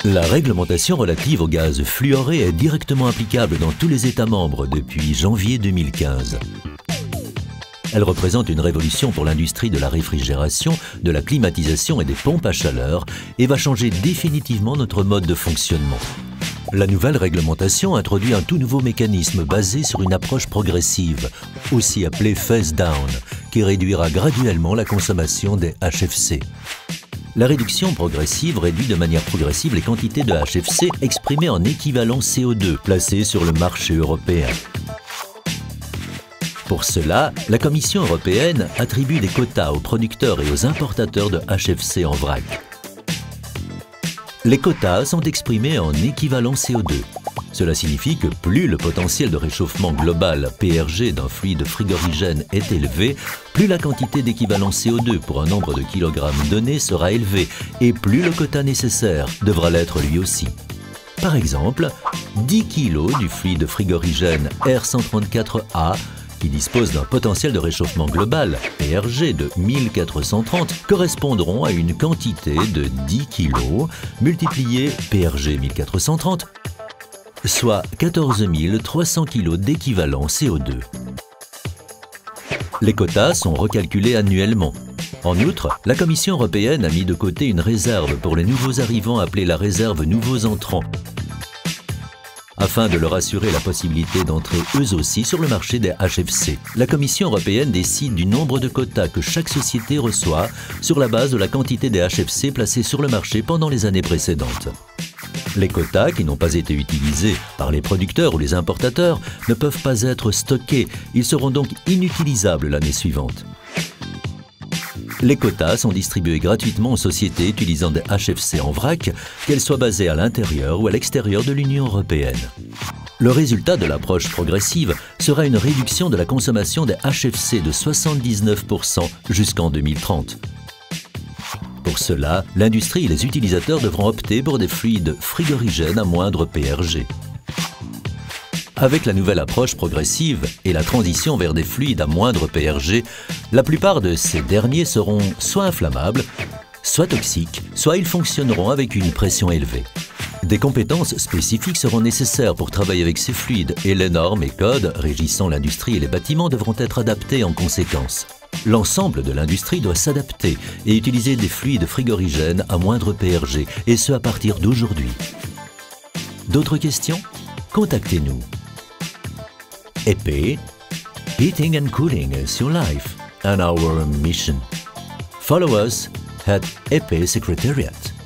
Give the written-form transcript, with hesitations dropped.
La réglementation relative aux gaz fluorés est directement applicable dans tous les États membres depuis janvier 2015. Elle représente une révolution pour l'industrie de la réfrigération, de la climatisation et des pompes à chaleur et va changer définitivement notre mode de fonctionnement. La nouvelle réglementation introduit un tout nouveau mécanisme basé sur une approche progressive, aussi appelée phase down, qui réduira graduellement la consommation des HFC. La réduction progressive réduit de manière progressive les quantités de HFC exprimées en équivalent CO2 placées sur le marché européen. Pour cela, la Commission européenne attribue des quotas aux producteurs et aux importateurs de HFC en vrac. Les quotas sont exprimés en équivalent CO2. Cela signifie que plus le potentiel de réchauffement global PRG d'un fluide frigorigène est élevé, plus la quantité d'équivalent CO2 pour un nombre de kilogrammes donné sera élevée et plus le quota nécessaire devra l'être lui aussi. Par exemple, 10 kg du fluide frigorigène R134A qui dispose d'un potentiel de réchauffement global, PRG, de 1430, correspondront à une quantité de 10 kg multiplié PRG 1430, soit 14 300 kg d'équivalent CO2. Les quotas sont recalculés annuellement. En outre, la Commission européenne a mis de côté une réserve pour les nouveaux arrivants appelée la réserve nouveaux entrants, afin de leur assurer la possibilité d'entrer eux aussi sur le marché des HFC. La Commission européenne décide du nombre de quotas que chaque société reçoit sur la base de la quantité des HFC placés sur le marché pendant les années précédentes. Les quotas qui n'ont pas été utilisés par les producteurs ou les importateurs ne peuvent pas être stockés, ils seront donc inutilisables l'année suivante. Les quotas sont distribués gratuitement aux sociétés utilisant des HFC en vrac, qu'elles soient basées à l'intérieur ou à l'extérieur de l'Union européenne. Le résultat de l'approche progressive sera une réduction de la consommation des HFC de 79% jusqu'en 2030. Pour cela, l'industrie et les utilisateurs devront opter pour des fluides frigorigènes à moindre PRG. Avec la nouvelle approche progressive et la transition vers des fluides à moindre PRG, la plupart de ces derniers seront soit inflammables, soit toxiques, soit ils fonctionneront avec une pression élevée. Des compétences spécifiques seront nécessaires pour travailler avec ces fluides et les normes et codes régissant l'industrie et les bâtiments devront être adaptés en conséquence. L'ensemble de l'industrie doit s'adapter et utiliser des fluides frigorigènes à moindre PRG, et ce à partir d'aujourd'hui. D'autres questions? Contactez-nous. EP, heating and cooling is your life and our mission. Follow us at EP Secretariat.